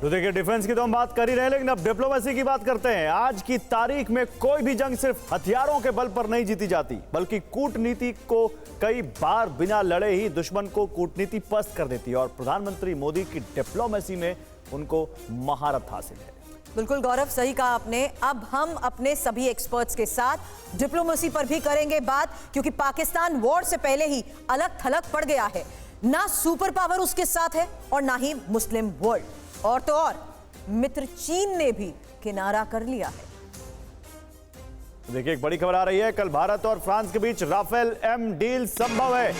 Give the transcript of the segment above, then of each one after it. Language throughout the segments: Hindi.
तो देखिए, डिफेंस की तो हम बात कर ही रहे हैं, लेकिन अब डिप्लोमेसी की बात करते हैं। आज की तारीख में कोई भी जंग सिर्फ हथियारों के बल पर नहीं जीती जाती, बल्कि कूटनीति को कई बार बिना लड़े ही दुश्मन को कूटनीति पस्त कर देती है, और प्रधानमंत्री मोदी की डिप्लोमेसी में उनको महारत हासिल है। बिल्कुल गौरव, सही कहा आपने। अब हम अपने सभी एक्सपर्ट्स के साथ डिप्लोमेसी पर भी करेंगे बात, क्योंकि पाकिस्तान वॉर से पहले ही अलग थलग पड़ गया है। ना सुपर पावर उसके साथ है और ना ही मुस्लिम वर्ल्ड, और तो और मित्र चीन ने भी किनारा कर लिया है। देखिए, एक बड़ी खबर आ रही है। कल भारत और फ्रांस के बीच राफेल एम डील संभव है।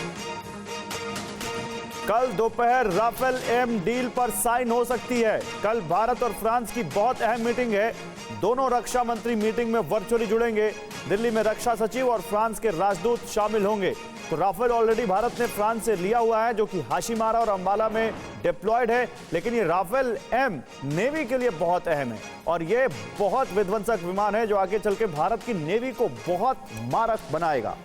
कल दोपहर राफेल एम डील पर साइन हो सकती है। कल भारत और फ्रांस की बहुत अहम मीटिंग है। दोनों रक्षा मंत्री मीटिंग में वर्चुअली जुड़ेंगे। दिल्ली में रक्षा सचिव और फ्रांस के राजदूत शामिल होंगे। तो राफेल ऑलरेडी भारत ने फ्रांस से लिया हुआ है, जो कि हाशिमारा और अंबाला में डिप्लॉयड है, लेकिन ये राफेल एम नेवी के लिए बहुत अहम है, और ये बहुत विध्वंसक विमान है जो आगे चल के भारत की नेवी को बहुत मारक बनाएगा।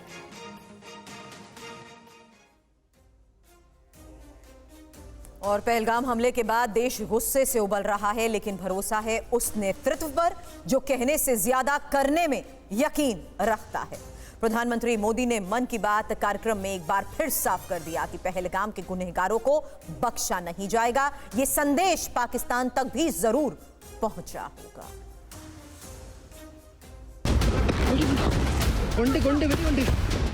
और पहलगाम हमले के बाद देश गुस्से से उबल रहा है, लेकिन भरोसा है उस नेतृत्व पर जो कहने से ज्यादा करने में यकीन रखता है। प्रधानमंत्री मोदी ने मन की बात कार्यक्रम में एक बार फिर साफ कर दिया कि पहलगाम के गुनहगारों को बख्शा नहीं जाएगा। ये संदेश पाकिस्तान तक भी जरूर पहुंचा होगा।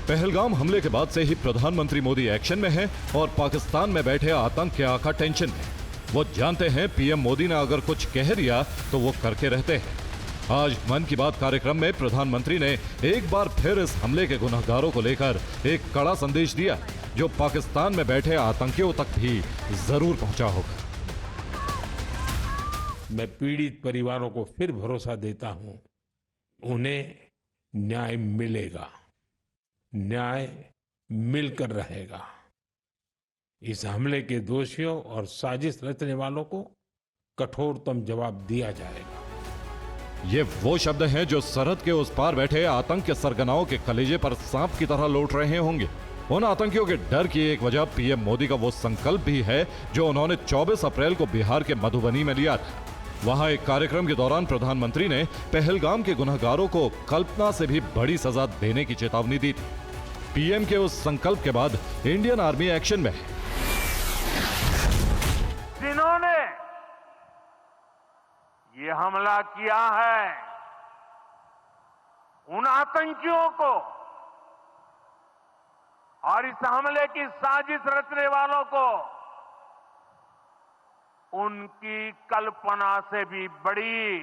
पहलगाम हमले के बाद से ही प्रधानमंत्री मोदी एक्शन में हैं और पाकिस्तान में बैठे आतंक के आका टेंशन में। वो जानते हैं पीएम मोदी ने अगर कुछ कह दिया तो वो करके रहते हैं। आज मन की बात कार्यक्रम में प्रधानमंत्री ने एक बार फिर इस हमले के गुनहगारों को लेकर एक कड़ा संदेश दिया, जो पाकिस्तान में बैठे आतंकियों तक भी जरूर पहुंचा होगा। मैं पीड़ित परिवारों को फिर भरोसा देता हूं, उन्हें न्याय मिलेगा, न्याय मिलकर रहेगा। इस हमले के दोषियों और साजिश रचने वालों को कठोरतम जवाब दिया जाएगा। ये वो शब्द हैं जो सरहद के उस पार बैठे आतंक के सरगनाओं के कलेजे पर सांप की तरह लौट रहे होंगे। उन आतंकियों के डर की एक वजह पीएम मोदी का वो संकल्प भी है जो उन्होंने 24 अप्रैल को बिहार के मधुबनी में लिया था। वहां एक कार्यक्रम के दौरान प्रधानमंत्री ने पहलगाम के गुनहगारों को कल्पना से भी बड़ी सजा देने की चेतावनी दी थी। पीएम के उस संकल्प के बाद इंडियन आर्मी एक्शन में है। जिन्होंने ये हमला किया है, उन आतंकियों को और इस हमले की साजिश रचने वालों को उनकी कल्पना से भी बड़ी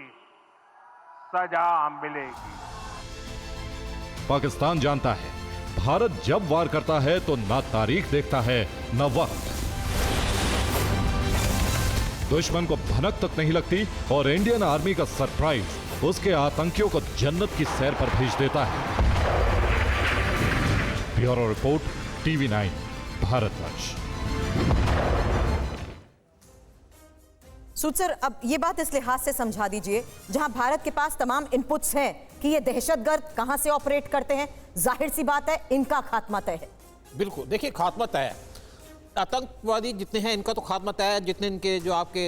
सजा मिलेगी। पाकिस्तान जानता है भारत जब वार करता है तो ना तारीख देखता है ना वक्त। दुश्मन को भनक तक नहीं लगती और इंडियन आर्मी का सरप्राइज उसके आतंकियों को जन्नत की सैर पर भेज देता है। Bureau report, TV9 Bharatvarsh. Sood sir, अब ये बात इस लिहाज से समझा दीजिए, जहां भारत के पास तमाम इनपुट्स हैं कि ये दहशतगर्द कहां से ऑपरेट करते हैं, जाहिर सी बात है इनका खात्मा तय है। बिल्कुल, देखिए खात्मा तय है। आतंकवादी जितने हैं इनका तो खात्मा तय है, जितने इनके जो आपके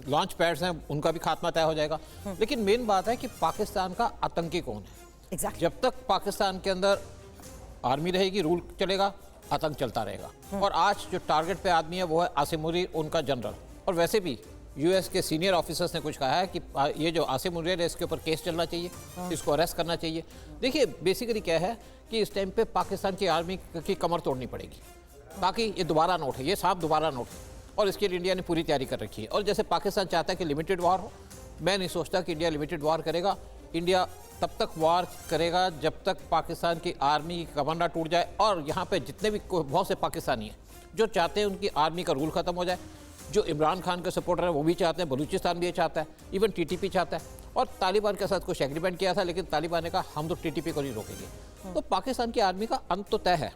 लॉन्च पैड्स हैं उनका भी खात्मा तय हो जाएगा। लेकिन मेन बात है कि पाकिस्तान का आतंकी कौन है। Exactly. जब तक पाकिस्तान के अंदर आर्मी रहेगी, रूल चलेगा, आतंक चलता रहेगा। और आज जो टारगेट पे आदमी है वो है आसिम मुनीर, उनका जनरल। और वैसे भी यूएस के सीनियर ऑफिसर्स ने कुछ कहा है कि ये जो आसिम मुनीर है इसके ऊपर केस चलना चाहिए, इसको अरेस्ट करना चाहिए। देखिए बेसिकली क्या है कि इस टाइम पे पाकिस्तान की आर्मी की कमर तोड़नी पड़ेगी। बाकी ये दोबारा नोट है, ये सांप दोबारा नोट है, और इसके लिए इंडिया ने पूरी तैयारी कर रखी है। और जैसे पाकिस्तान चाहता है कि लिमिटेड वार हो, मैं नहीं सोचता कि इंडिया लिमिटेड वार करेगा। इंडिया तब तक वार करेगा जब तक पाकिस्तान की आर्मी की कमर ना टूट जाए। और यहाँ पे जितने भी बहुत से पाकिस्तानी हैं जो चाहते हैं उनकी आर्मी का रूल खत्म हो जाए, जो इमरान खान के सपोर्टर हैं वो भी चाहते हैं, बलूचिस्तान भी ये चाहता है, इवन TTP चाहता है। और तालिबान के साथ कुछ एग्रीमेंट किया था, लेकिन तालिबान ने कहा हम तो TTP को नहीं रोकेंगे। तो पाकिस्तान की आर्मी का अंत तो तय है,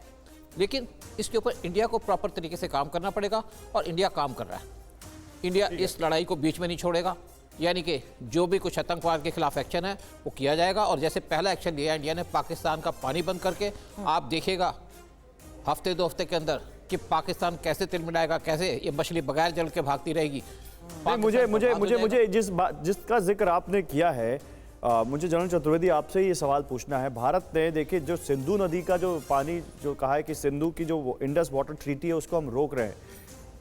लेकिन इसके ऊपर इंडिया को प्रॉपर तरीके से काम करना पड़ेगा, और इंडिया काम कर रहा है। इंडिया इस लड़ाई को बीच में नहीं छोड़ेगा, यानी कि जो भी कुछ आतंकवाद के खिलाफ एक्शन है वो किया जाएगा। और जैसे पहला एक्शन लिया इंडिया ने पाकिस्तान का पानी बंद करके, आप देखिएगा हफ्ते 2 हफ्ते के अंदर कि पाकिस्तान कैसे तिलमिलाएगा, कैसे ये मछली बगैर जल के भागती रहेगी। नहीं, मुझे जिसका जिक्र आपने किया है, मुझे जनरल चतुर्वेदी आपसे ये सवाल पूछना है। भारत ने देखिए जो सिंधु नदी का जो पानी जो कहा है कि सिंधु की जो इंडस वाटर ट्रीटी है उसको हम रोक रहे हैं,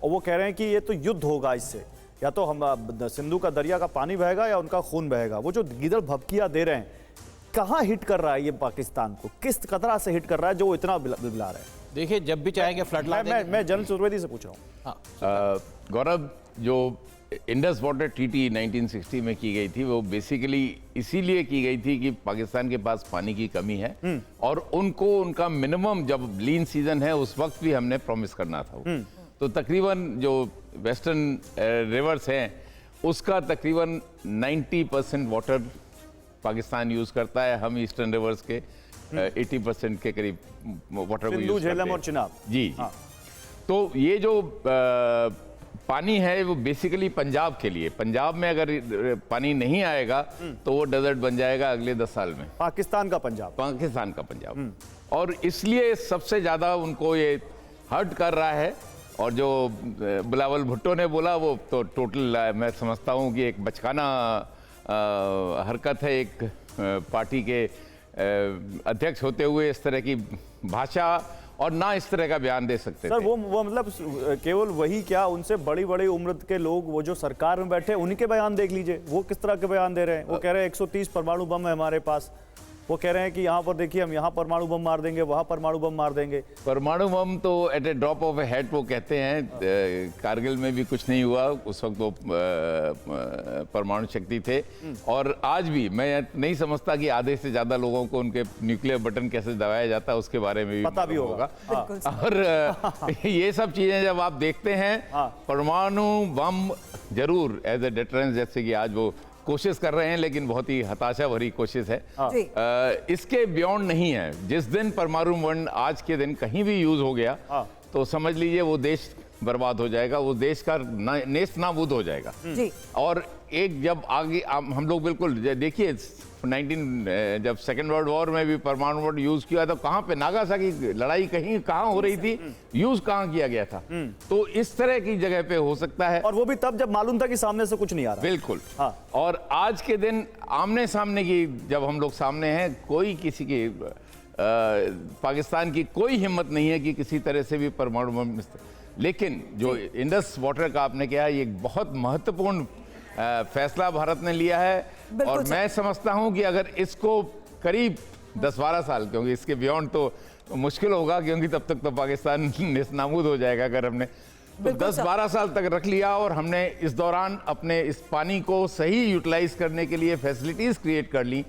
और वो कह रहे हैं कि ये तो युद्ध होगा इससे, या तो हम सिंधु का दरिया का पानी बहेगा या उनका खून बहेगा। वो जो गीदड़ भभकिया दे रहे हैं, कहाँ हिट कर रहा है ये पाकिस्तान को, किस कतरा से हिट कर रहा है जो वो इतना बिलबिला रहा है? देखिए, जब भी चाहेंगे फ्लड ला देंगे। मैं जनरल चतुर्वेदी से पूछ रहा हूँ। गौरव, जो इंडस वाटर ट्रीटी 1960 में की गई थी वो बेसिकली इसीलिए की गई थी कि पाकिस्तान के पास पानी की कमी है और उनको उनका मिनिमम जब लीन सीजन है उस वक्त भी हमने प्रॉमिस करना था। तो तकरीबन जो वेस्टर्न रिवर्स हैं उसका तकरीबन 90% वाटर पाकिस्तान यूज करता है, हम ईस्टर्न रिवर्स के 80% के करीब वाटर को यूज करते हैं। और चिनाब। जी। तो ये जो पानी है वो बेसिकली पंजाब के लिए, पंजाब में अगर पानी नहीं आएगा तो वो डेजर्ट बन जाएगा अगले 10 साल में। पाकिस्तान का पंजाब। और इसलिए सबसे ज्यादा उनको ये हर्ट कर रहा है। और जो बिलावल भुट्टो ने बोला वो तो टोटल मैं समझता हूँ कि एक बचकाना हरकत है एक पार्टी के अध्यक्ष होते हुए इस तरह की भाषा और ना इस तरह का बयान दे सकते सर। थे। वो मतलब केवल वही क्या, उनसे बड़ी बड़ी उम्र के लोग वो जो सरकार में बैठे उन्हीं के बयान देख लीजिए, वो किस तरह के बयान दे रहे हैं। वो कह रहे हैं 130 परमाणु बम है हमारे पास, वो कह रहे हैं कि यहाँ पर देखिए हम यहाँ परमाणु बम मार देंगे, वहाँ परमाणु बम मार देंगे। परमाणु बम तो at a drop of a hat वो कहते हैं। कारगिल में भी कुछ नहीं हुआ, उस वक्त वो परमाणु शक्ति थे। और आज भी मैं नहीं समझता कि आधे से ज्यादा लोगों को उनके न्यूक्लियर बटन कैसे दबाया जाता है उसके बारे में भी पता भी होगा। और ये सब चीजें जब आप देखते हैं, परमाणु बम जरूर एज ए डिटरेंस, जैसे कि आज वो कोशिश कर रहे हैं लेकिन बहुत ही हताशा भरी कोशिश है, इसके बियॉन्ड नहीं है। जिस दिन परमाणु बम आज के दिन कहीं भी यूज हो गया तो समझ लीजिए वो देश बर्बाद हो जाएगा, वो देश का नेस्त नाबूद हो जाएगा। और एक जब आगे हम लोग बिल्कुल देखिए जब सेकेंड वर्ल्ड वॉर में भी परमाणु बम यूज किया तो कहाँ पे, नागासाकी लड़ाई कहाँ हो रही थी, यूज कहाँ किया गया था। तो इस तरह की जगह पे हो सकता है, और वो भी तब जब मालूम था कि सामने से कुछ नहीं आ रहा। बिल्कुल। और आज के दिन आमने सामने की जब हम लोग सामने हैं, कोई किसी की पाकिस्तान की कोई हिम्मत नहीं है कि किसी तरह से भी परमाणु बम, लेकिन जो इंडस वाटर का आपने किया है ये एक बहुत महत्वपूर्ण फैसला भारत ने लिया है। और मैं समझता हूं कि अगर इसको करीब 10-12 साल, क्योंकि इसके बियॉन्ड तो मुश्किल होगा क्योंकि तब तक तो पाकिस्तान नेस्तनाबूद हो जाएगा, अगर हमने तो 10-12 साल तक रख लिया और हमने इस दौरान अपने इस पानी को सही यूटिलाइज करने के लिए फैसिलिटीज क्रिएट कर ली,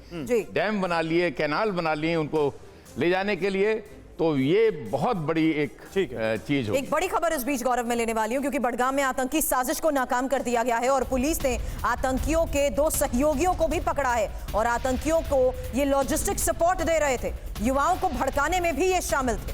डैम बना लिए, कैनाल बना लिए उनको ले जाने के लिए, तो ये बहुत बड़ी एक चीज होगी। एक बड़ी खबर इस बीच गौरव में लेने वाली हूं, क्योंकि बडगाम में आतंकी साजिश को नाकाम कर दिया गया है और पुलिस ने आतंकियों के 2 सहयोगियों को भी पकड़ा है और आतंकियों को ये लॉजिस्टिक सपोर्ट दे रहे थे, युवाओं को भड़काने में भी ये शामिल थे।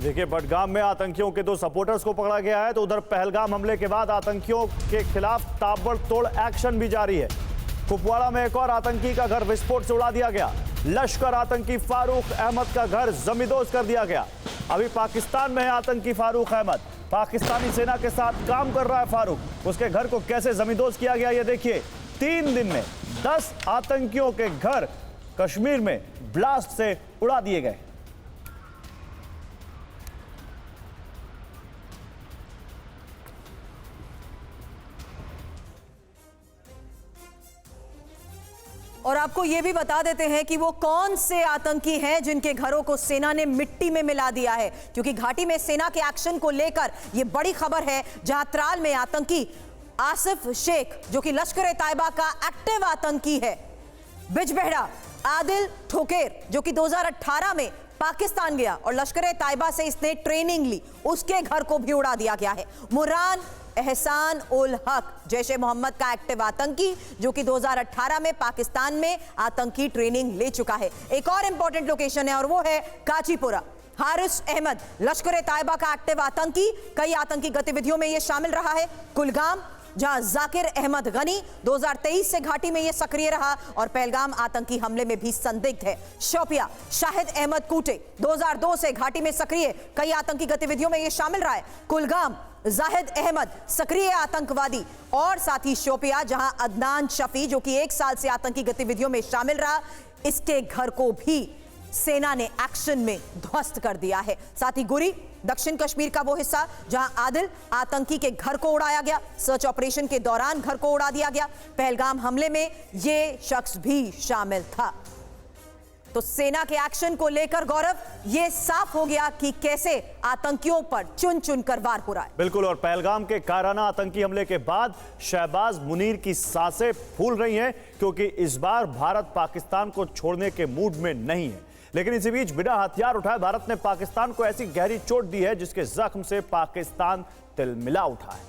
देखिए, बडगाम में आतंकियों के 2 सपोर्टर्स को पकड़ा गया है, तो उधर पहलगाम हमले के बाद आतंकियों के खिलाफ ताबड़तोड़ एक्शन भी जारी है। कुपवाड़ा में एक और आतंकी का घर विस्फोट से उड़ा दिया गया। लश्कर आतंकी फारूक अहमद का घर जमींदोज कर दिया गया। अभी पाकिस्तान में है आतंकी फारूक अहमद, पाकिस्तानी सेना के साथ काम कर रहा है फारूक। उसके घर को कैसे जमींदोज किया गया ये देखिए। 3 दिन में 10 आतंकियों के घर कश्मीर में ब्लास्ट से उड़ा दिए गए। और आपको यह भी बता देते हैं कि वो कौन से आतंकी हैं जिनके घरों को सेना ने मिट्टी में मिला दिया है, क्योंकि घाटी में सेना के एक्शन को लेकर यह बड़ी खबर है, जहां त्राल में आतंकी आसिफ शेख, जो कि लश्कर-ए-तैयबा का एक्टिव आतंकी है, बिजबेहड़ा आदिल ठोकेर, जो कि 2018 में पाकिस्तान गया और लश्कर-ए-तैयबा से इसने ट्रेनिंग ली, उसके घर को भी उड़ा दिया गया है। मुरान एहसान उल हक, जैश ए मोहम्मद का एक्टिव आतंकी, जो कि 2018 में पाकिस्तान में आतंकी ट्रेनिंग ले चुका है। एक और इंपॉर्टेंट लोकेशन है और वो है काचीपुरा। हारिस अहमद, लश्कर-ए-तैयबा का एक्टिव आतंकी, कई आतंकी गतिविधियों में यह शामिल रहा है। कुलगाम जहां जाकिर अहमद गनी 2023 से घाटी में यह सक्रिय रहा और पहलगाम आतंकी हमले में भी संदिग्ध है। शोपिया शाहिद अहमद कूटे 2002 से घाटी में सक्रिय, कई आतंकी गतिविधियों में यह शामिल रहा है। कुलगाम जाहिद अहमद सक्रिय आतंकवादी, और साथ ही शोपिया जहां अदनान शफी जो कि 1 साल से आतंकी गतिविधियों में शामिल रहा, इसके घर को भी सेना ने एक्शन में ध्वस्त कर दिया है। साथ ही गुरी दक्षिण कश्मीर का वो हिस्सा जहां आदिल आतंकी के घर को उड़ाया गया, सर्च ऑपरेशन के दौरान घर को उड़ा दिया गया। पहलगाम हमले में यह शख्स भी शामिल था। तो सेना के एक्शन को लेकर गौरव यह साफ हो गया कि कैसे आतंकियों पर चुन चुन कर वार हो रहा है। बिल्कुल, और पहलगाम के काराना आतंकी हमले के बाद शहबाज मुनीर की सांसें फूल रही हैं, क्योंकि इस बार भारत पाकिस्तान को छोड़ने के मूड में नहीं है। लेकिन इसी बीच बिना हथियार उठाए भारत ने पाकिस्तान को ऐसी गहरी चोट दी है जिसके जख्म से पाकिस्तान तिलमिला उठा है।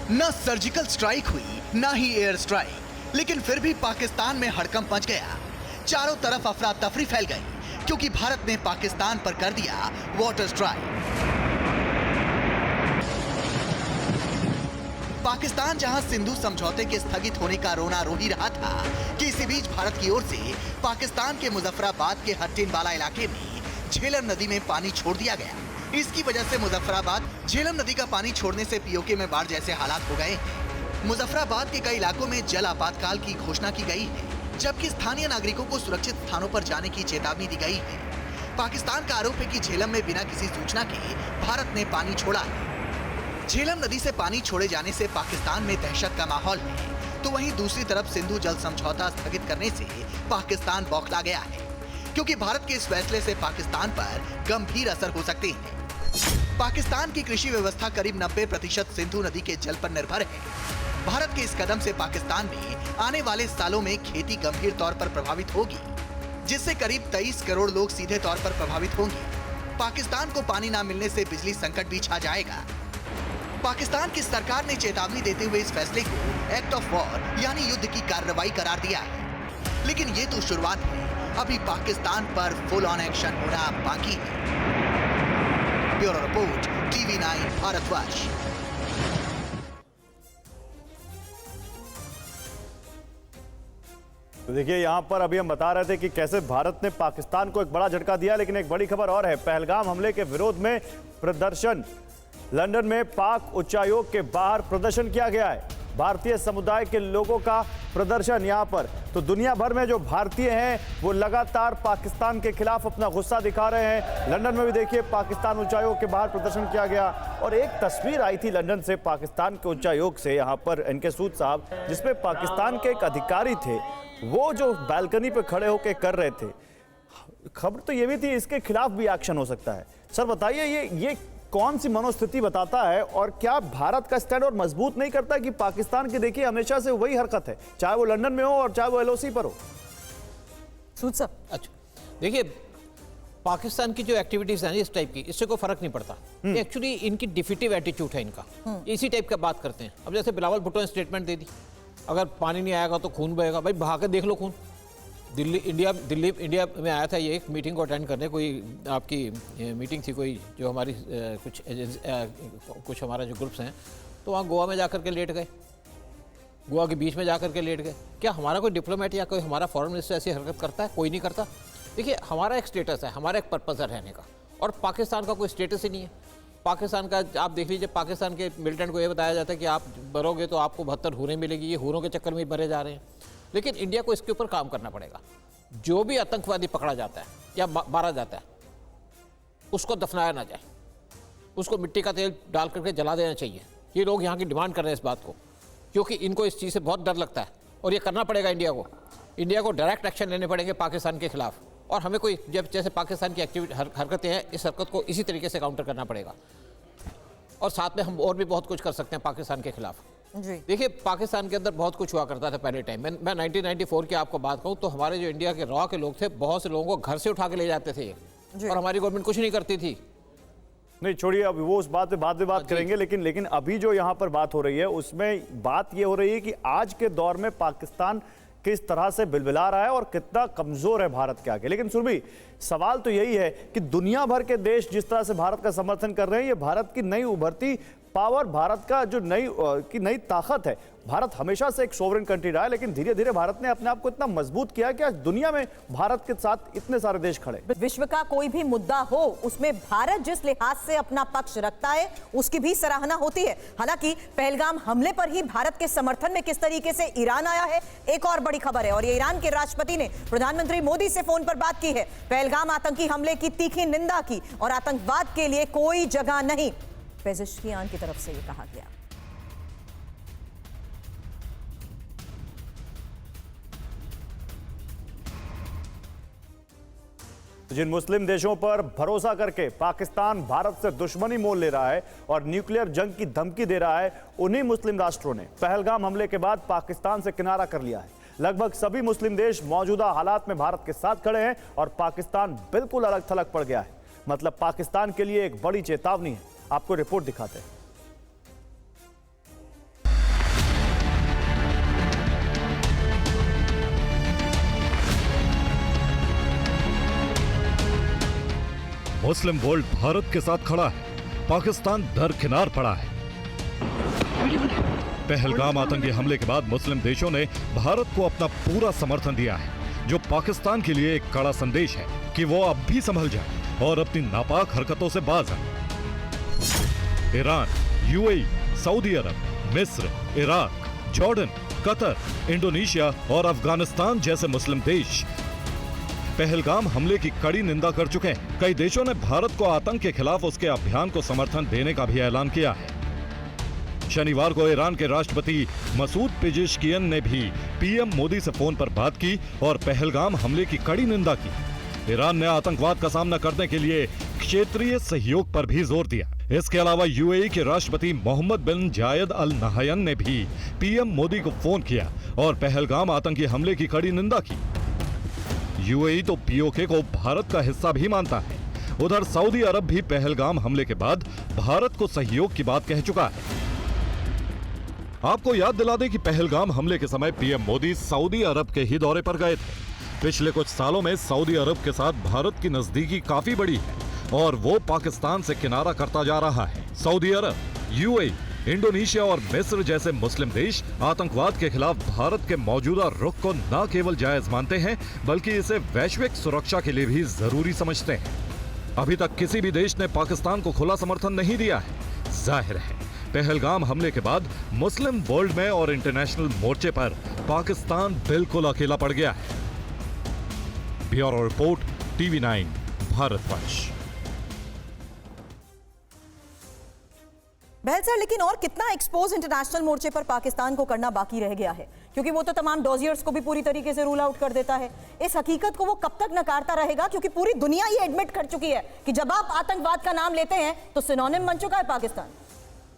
न सर्जिकल स्ट्राइक हुई ना ही एयर स्ट्राइक, लेकिन फिर भी पाकिस्तान में हड़कंप मच गया। चारों तरफ अफरा तफरी फैल गई क्योंकि भारत ने पाकिस्तान पर कर दिया वाटर स्ट्राइक। पाकिस्तान जहां सिंधु समझौते के स्थगित होने का रोना रो ही रहा था कि इसी बीच भारत की ओर से पाकिस्तान के मुजफ्फराबाद के हट्टिनवाला इलाके में झेलम नदी में पानी छोड़ दिया गया। इसकी वजह से मुजफ्फराबाद झेलम नदी का पानी छोड़ने से पीओके में बाढ़ जैसे हालात हो गए। मुजफ्फराबाद के कई इलाकों में जल आपातकाल की घोषणा की गई है, जबकि स्थानीय नागरिकों को सुरक्षित स्थानों पर जाने की चेतावनी दी गई है। पाकिस्तान का आरोप है कि झेलम में बिना किसी सूचना के भारत ने पानी छोड़ा है। झेलम नदी से पानी छोड़े जाने से पाकिस्तान में दहशत का माहौल है, तो वहीं दूसरी तरफ सिंधु जल समझौता स्थगित करने से पाकिस्तान बौखला गया है, क्योंकि भारत के इस फैसले से पाकिस्तान पर गंभीर असर हो सकते हैं। पाकिस्तान की कृषि व्यवस्था करीब 90% सिंधु नदी के जल पर निर्भर है। भारत के इस कदम से पाकिस्तान में आने वाले सालों में खेती गंभीर तौर पर प्रभावित होगी, जिससे करीब 23 करोड़ लोग सीधे तौर पर प्रभावित होंगे। पाकिस्तान को पानी न मिलने से बिजली संकट भी छा जाएगा। पाकिस्तान की सरकार ने चेतावनी देते हुए इस फैसले को एक्ट ऑफ वॉर यानी युद्ध की कार्रवाई करार दिया है। लेकिन ये तो शुरुआत है, अभी पाकिस्तान पर फुल ऑन एक्शन होना बाकी है। Bureau report, TV9 Bharatvarsh. तो देखिए, यहां पर अभी हम बता रहे थे कि कैसे भारत ने पाकिस्तान को एक बड़ा झटका दिया, लेकिन एक बड़ी खबर और है। पहलगाम हमले के विरोध में प्रदर्शन, लंदन में पाक उच्चायोग के बाहर प्रदर्शन किया गया है। भारतीय समुदाय के लोगों का प्रदर्शन यहां पर, तो दुनिया भर में जो भारतीय हैं वो लगातार पाकिस्तान के खिलाफ अपना गुस्सा दिखा रहे हैं। लंदन में भी देखिए पाकिस्तान उच्चायोग के बाहर प्रदर्शन किया गया, और एक तस्वीर आई थी लंदन से पाकिस्तान के उच्चायोग से, यहां पर इनके सूद साहब, जिसमें पाकिस्तान के एक अधिकारी थे, वो जो बालकनी पे खड़े होकर कर रहे थे। खबर तो ये भी थी इसके खिलाफ भी एक्शन हो सकता है। सर बताइए, ये कौन सी मनोस्थिति बताता है, और क्या भारत का स्टैंड और मजबूत नहीं करता कि पाकिस्तान की देखिए हमेशा से वही हरकत है, चाहे वो लंदन में हो और चाहे वो LOC पर हो। सूद साहब, अच्छा देखिए, पाकिस्तान की जो एक्टिविटीज हैं इस टाइप की, इससे कोई फर्क नहीं पड़ता। एक्चुअली इनकी डिफिटिव एटीट्यूड है इनका, इसी टाइप का बात करते हैं। अब जैसे बिलावल भुट्टो ने स्टेटमेंट दे दी, अगर पानी नहीं आएगा तो खून बहेगा। भाई बहा के देख लो खून। दिल्ली इंडिया में आया था ये एक मीटिंग को अटेंड करने, कोई आपकी मीटिंग थी कोई, जो हमारी कुछ हमारा जो ग्रुप्स हैं, तो वहाँ गोवा में जाकर के लेट गए, गोवा के बीच में जाकर के लेट गए। क्या हमारा कोई डिप्लोमेट या कोई हमारा फॉरेन मिनिस्टर ऐसी हरकत करता है? कोई नहीं करता। देखिए, हमारा एक स्टेटस है, हमारा एक पर्पज़ है रहने का, और पाकिस्तान का कोई स्टेटस ही नहीं है। पाकिस्तान का आप देख लीजिए, पाकिस्तान के मिलिटेंट को ये बताया जाता है कि आप मरोगे तो आपको 72 हूरें मिलेगी, ये हूरों के चक्कर में ही मरे जा रहे हैं। लेकिन इंडिया को इसके ऊपर काम करना पड़ेगा। जो भी आतंकवादी पकड़ा जाता है या मारा जाता है, उसको दफनाया ना जाए, उसको मिट्टी का तेल डाल करके जला देना चाहिए। ये लोग यहाँ की डिमांड कर रहे हैं इस बात को, क्योंकि इनको इस चीज़ से बहुत डर लगता है, और ये करना पड़ेगा इंडिया को डायरेक्ट एक्शन लेने पड़ेंगे पाकिस्तान के खिलाफ। और हमें कोई, जब जैसे पाकिस्तान की एक्टिविटी हरकतें हैं, इस हरकत को इसी तरीके से काउंटर करना पड़ेगा। और साथ में हम और भी बहुत कुछ कर सकते हैं पाकिस्तान के खिलाफ। देखिए, पाकिस्तान के अंदर बहुत कुछ हुआ करता था पहले टाइम में। मैं 1994 की आपको बात कहूँ तो हमारे जो इंडिया के रॉ के लोग थे, बहुत से लोगों को घर से उठा के ले जाते थे, और हमारी गवर्नमेंट कुछ नहीं करती थी। नहीं छोड़िए, अभी वो उस बात पे बाद में बात करेंगे, लेकिन अभी जो यहाँ पर बात हो रही है उसमें बात ये हो रही है कि आज के दौर में पाकिस्तान किस तरह से बिलबिला रहा है और कितना कमजोर है भारत के आगे। लेकिन सुरभि, सवाल तो यही है कि दुनिया भर के देश जिस तरह से भारत का समर्थन कर रहे हैं, ये भारत की नई उभरती पावर, भारत का जो नई ताकत है। भारत हमेशा से एक सोवरेन कंट्री रहा है, लेकिन धीरे धीरे भारत ने अपने आप को इतना मजबूत किया कि आज दुनिया में भारत के साथ इतने सारे देश खड़े। विश्व का कोई भी मुद्दा हो, उसमें भारत जिस लिहाज से अपना पक्ष रखता है उसकी भी सराहना होती है। हालांकि पहलगाम हमले पर ही भारत के समर्थन में किस तरीके से ईरान आया है, एक और बड़ी खबर है। और ये ईरान के राष्ट्रपति ने प्रधानमंत्री मोदी से फोन पर बात की है, पहलगाम आतंकी हमले की तीखी निंदा की और आतंकवाद के लिए कोई जगह नहीं, पेजेश्कियान की तरफ से ये कहा गया। जिन मुस्लिम देशों पर भरोसा करके पाकिस्तान भारत से दुश्मनी मोल ले रहा है और न्यूक्लियर जंग की धमकी दे रहा है, उन्हीं मुस्लिम राष्ट्रों ने पहलगाम हमले के बाद पाकिस्तान से किनारा कर लिया है। लगभग सभी मुस्लिम देश मौजूदा हालात में भारत के साथ खड़े हैं और पाकिस्तान बिल्कुल अलग थलग पड़ गया है। मतलब पाकिस्तान के लिए एक बड़ी चेतावनी है। आपको रिपोर्ट दिखाते हैं। मुस्लिम वर्ल्ड भारत के साथ खड़ा है, पाकिस्तान दरकिनार पड़ा है। पहलगाम आतंकी हमले के बाद मुस्लिम देशों ने भारत को अपना पूरा समर्थन दिया है, जो पाकिस्तान के लिए एक कड़ा संदेश है कि वो अब भी संभल जाए और अपनी नापाक हरकतों से बाज आए। ईरान, यूएई, सऊदी अरब, मिस्र, इराक, जॉर्डन, कतर, इंडोनेशिया और अफगानिस्तान जैसे मुस्लिम देश पहलगाम हमले की कड़ी निंदा कर चुके हैं। कई देशों ने भारत को आतंक के खिलाफ उसके अभियान को समर्थन देने का भी ऐलान किया है। शनिवार को ईरान के राष्ट्रपति मसूद पेजेश्कियन ने भी पीएम मोदी से फोन पर बात की और पहलगाम हमले की कड़ी निंदा की। ईरान ने आतंकवाद का सामना करने के लिए क्षेत्रीय सहयोग पर भी जोर दिया। इसके अलावा यूएई के राष्ट्रपति मोहम्मद बिन जायद अल नहयान ने भी पीएम मोदी को फोन किया और पहलगाम आतंकी हमले की कड़ी निंदा की। यूएई तो पीओके को भारत का हिस्सा भी मानता है। उधर सऊदी अरब भी पहलगाम हमले के बाद भारत को सहयोग की बात कह चुका है। आपको याद दिला दें कि पहलगाम हमले के समय पीएम मोदी सऊदी अरब के ही दौरे पर गए थे। पिछले कुछ सालों में सऊदी अरब के साथ भारत की नजदीकी काफी बड़ी है और वो पाकिस्तान से किनारा करता जा रहा है। सऊदी अरब, यूएई, इंडोनेशिया और मिस्र जैसे मुस्लिम देश आतंकवाद के खिलाफ भारत के मौजूदा रुख को न केवल जायज मानते हैं, बल्कि इसे वैश्विक सुरक्षा के लिए भी जरूरी समझते हैं। अभी तक किसी भी देश ने पाकिस्तान को खुला समर्थन नहीं दिया है। जाहिर है, पहलगाम हमले के बाद मुस्लिम वर्ल्ड में और इंटरनेशनल मोर्चे पर पाकिस्तान बिल्कुल अकेला पड़ गया है। Bureau report, TV9 Bharatvarsh. Bahl sir, लेकिन और कितना एक्सपोज इंटरनेशनल मोर्चे पर पाकिस्तान को करना बाकी रह गया है, क्योंकि वो तो तमाम डॉजियर्स को भी पूरी तरीके से रूल आउट कर देता है। इस हकीकत को वो कब तक नकारता रहेगा, क्योंकि पूरी दुनिया ये एडमिट कर चुकी है कि जब आप आतंकवाद का नाम लेते हैं तो सिनोनिम बन चुका है पाकिस्तान।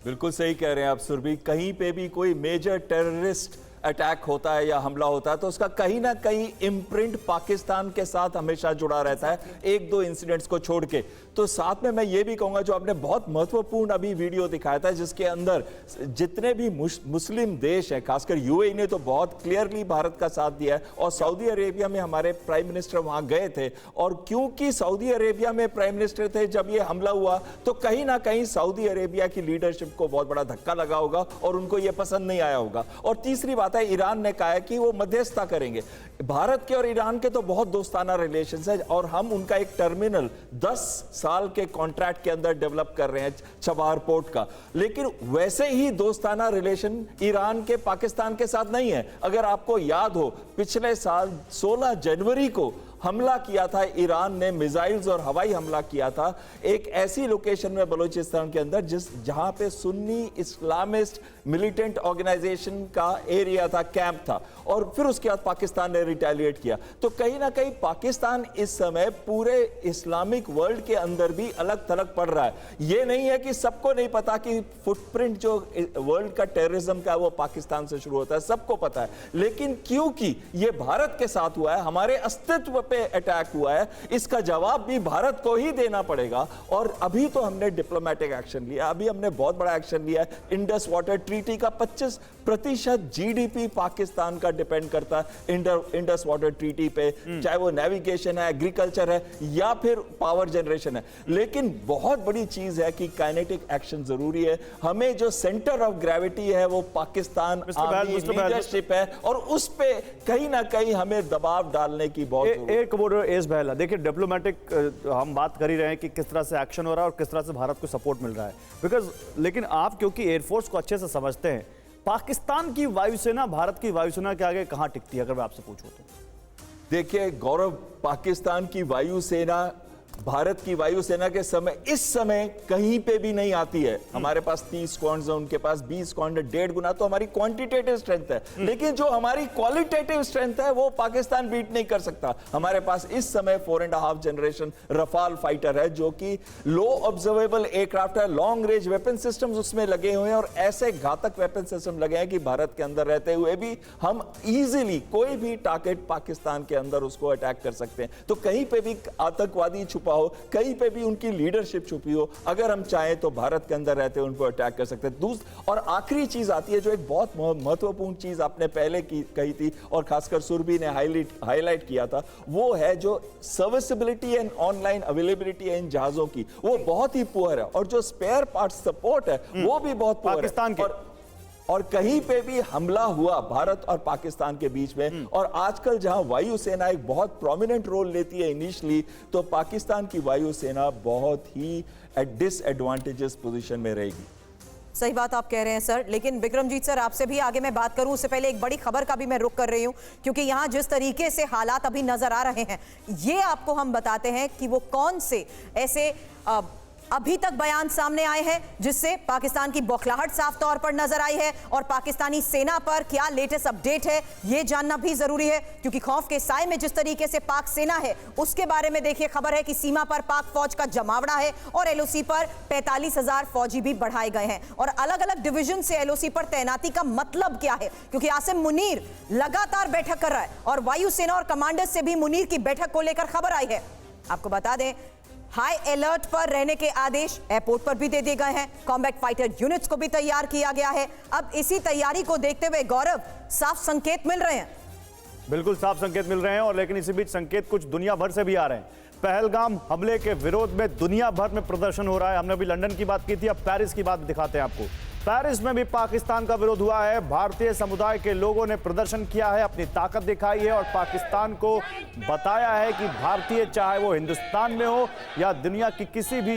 बिल्कुल सही कह रहे हैं आप सुरभि। कहीं पे भी कोई मेजर टेररिस्ट अटैक होता है या हमला होता है तो उसका कहीं ना कहीं इम्प्रिंट पाकिस्तान के साथ हमेशा जुड़ा रहता है, एक दो इंसिडेंट्स को छोड़ के। तो साथ में मैं ये भी कहूंगा, जो आपने बहुत महत्वपूर्ण अभी वीडियो दिखाया था, जिसके अंदर जितने भी मुस्लिम देश हैं, खासकर यूएई ने तो बहुत क्लियरली भारत का साथ दिया है और सऊदी अरेबिया में हमारे प्राइम मिनिस्टर वहां गए थे। और क्योंकि सऊदी अरेबिया में प्राइम मिनिस्टर थे जब ये हमला हुआ, तो कहीं ना कहीं सऊदी अरेबिया की लीडरशिप को बहुत बड़ा धक्का लगा होगा और उनको ये पसंद नहीं आया होगा। और तीसरी बात है, ईरान ने कहा है कि वो मध्यस्थता करेंगे। भारत के और ईरान के तो बहुत दोस्ताना रिलेशंस है और हम उनका एक टर्मिनल 10 साल के कॉन्ट्रैक्ट के अंदर डेवलप कर रहे हैं, चबार पोर्ट का। लेकिन वैसे ही दोस्ताना रिलेशन ईरान के पाकिस्तान के साथ नहीं है। अगर आपको याद हो, पिछले साल 16 जनवरी को हमला किया था ईरान ने, मिसाइल्स और हवाई हमला किया था एक ऐसी लोकेशन में बलूचिस्तान के अंदर जहां पे सुन्नी इस्लामिस्ट मिलिटेंट ऑर्गेनाइजेशन का एरिया था, कैंप था। और फिर उसके बाद पाकिस्तान ने रिटेलिएट किया। तो कहीं ना कहीं पाकिस्तान इस समय पूरे इस्लामिक वर्ल्ड के अंदर भी अलग थलग पड़ रहा है। यह नहीं है कि सबको नहीं पता कि फुटप्रिंट जो वर्ल्ड का टेररिज्म का है वो पाकिस्तान से शुरू होता है, सबको पता है। लेकिन क्योंकि यह भारत के साथ हुआ है, हमारे अस्तित्व पे अटैक हुआ है, इसका जवाब भी भारत को ही देना पड़ेगा। और अभी तो हमने डिप्लोमेटिक एक्शन लिया, अभी हमने बहुत बड़ा एक्शन लिया है। इंडस वाटर ट्रीटी का 25% जीडीपी पाकिस्तान का डिपेंड करता है इंडस वाटर ट्रीटी पे, चाहे वो नेविगेशन है, एग्रीकल्चर है या फिर पावर जनरेशन है। लेकिन बहुत बड़ी चीज है कि काइनेटिक एक्शन जरूरी है। हमें जो सेंटर ऑफ ग्रेविटी है वो पाकिस्तान लीडरशिप है, और उस पे कहीं ना कहीं हमें दबाव डालने की बहुत एक कमोडोर एस बहला, देखिए डिप्लोमेटिक हम बात कर ही रहे हैं कि किस तरह से एक्शन हो रहा है और किस तरह से भारत को सपोर्ट मिल रहा है, बिकॉज लेकिन आप क्योंकि एयरफोर्स को अच्छे से समझते हैं, पाकिस्तान की वायुसेना भारत की वायुसेना के आगे कहां टिकती है अगर मैं आपसे पूछूं तो? देखिए गौरव, पाकिस्तान की वायुसेना भारत की वायुसेना के इस समय कहीं पे भी नहीं आती है। हमारे पास 30 स्क्वाड्रन है, उनके पास 20 स्क्वाड्रन, 1.5 गुना तो हमारी क्वांटिटेटिव स्ट्रेंथ है, लेकिन जो हमारी क्वालिटेटिव स्ट्रेंथ है वो पाकिस्तान बीट नहीं कर सकता। हमारे पास इस समय 4.5 जनरेशन रफाल फाइटर है जो कि लो ऑब्जर्वेबल एयरक्राफ्ट है, लॉन्ग रेंज वेपन सिस्टम्स उसमें लगे हुए हैं और ऐसे घातक वेपन सिस्टम लगे हैं कि भारत के अंदर रहते हुए भी हम इजीली कोई भी टारगेट पाकिस्तान के अंदर उसको अटैक कर सकते हैं। तो कहीं पे भी आतंकवादी छुपा हो, कहीं पे भी उनकी लीडरशिप छुपी हो, अगर हम चाहें तो भारत के अंदर रहते उनको अटैक कर सकते हैं। और आखिरी चीज आती है जो एक बहुत महत्वपूर्ण चीज आपने पहले कही थी और खासकर सुरभि ने हाईलाइट किया था, वो है जो सर्विसिबिलिटी एंड ऑनलाइन अवेलेबिलिटी है इन जहाजों की, वो बहुत ही पुअर है, और जो स्पेयर पार्ट सपोर्ट है वो भी बहुत पुअर है पाकिस्तान के। और कहीं पे भी हमला हुआ भारत और पाकिस्तान के बीच में, और आजकल जहां वायुसेना एक बहुत प्रोमिनेंट रोल लेती है इनिशियली, तो पाकिस्तान की वायुसेना बहुत ही डिसएडवांटेजेस पोजीशन में रहेगी। सही बात आप कह रहे हैं सर, लेकिन विक्रमजीत सर आपसे भी आगे मैं बात करूं उससे पहले एक बड़ी खबर का भी मैं रुख कर रही हूं, क्योंकि यहां जिस तरीके से हालात अभी नजर आ रहे हैं, ये आपको हम बताते हैं कि वो कौन से ऐसे अभी तक बयान सामने आए हैं जिससे पाकिस्तान की बौखलाहट साफ तौर पर नजर आई है, और पाकिस्तानी सेना पर क्या लेटेस्ट अपडेट है ये जानना भी जरूरी है, क्योंकि खौफ के साए में जिस तरीके से पाक सेना है उसके बारे में देखिए खबर है कि सीमा पर पाक फौज का जमावड़ा है और एलओसी पर 45,000 फौजी भी बढ़ाए गए हैं, और अलग अलग डिवीजन से एलओसी पर तैनाती का मतलब क्या है, क्योंकि आसिम मुनीर लगातार बैठक कर रहा है और वायुसेना और कमांडर्स से भी मुनीर की बैठक को लेकर खबर आई है। आपको बता दें हाई अलर्ट पर रहने के आदेश एयरपोर्ट पर भी दे दिए गए हैं, कॉम्बैट फाइटर यूनिट्स को भी तैयार किया गया है। अब इसी तैयारी को देखते हुए गौरव साफ संकेत मिल रहे हैं। बिल्कुल साफ संकेत मिल रहे हैं, और लेकिन इसी बीच संकेत कुछ दुनिया भर से भी आ रहे हैं। पहलगाम हमले के विरोध में दुनिया भर में प्रदर्शन हो रहा है। हमने अभी लंदन की बात की थी, अब पेरिस की बात दिखाते हैं आपको। पेरिस में भी पाकिस्तान का विरोध हुआ है। भारतीय समुदाय के लोगों ने प्रदर्शन किया है, अपनी ताकत दिखाई है और पाकिस्तान को बताया है कि भारतीय चाहे वो हिंदुस्तान में हो या दुनिया की किसी भी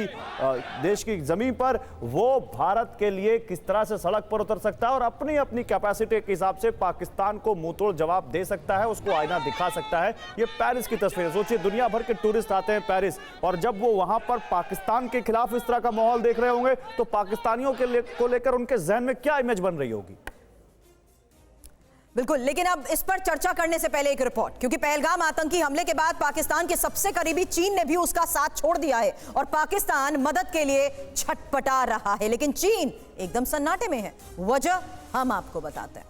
देश की जमीन पर, वो भारत के लिए किस तरह से सड़क पर उतर सकता है और अपनी अपनी कैपेसिटी के हिसाब से पाकिस्तान को मुंहतोड़ जवाब दे सकता है, उसको आईना दिखा सकता है। ये पेरिस की तस्वीर सोचिए, दुनिया भर के टूरिस्ट आते हैं पेरिस, और जब वो वहां पर पाकिस्तान के खिलाफ इस तरह का माहौल देख रहे होंगे तो पाकिस्तानियों को लेकर उनके जहन में क्या इमेज बन रही होगी। बिल्कुल, लेकिन अब इस पर चर्चा करने से पहले एक रिपोर्ट, क्योंकि पहलगाम आतंकी हमले के बाद पाकिस्तान के सबसे करीबी चीन ने भी उसका साथ छोड़ दिया है और पाकिस्तान मदद के लिए छटपटा रहा है, लेकिन चीन एकदम सन्नाटे में है। वजह हम आपको बताते हैं।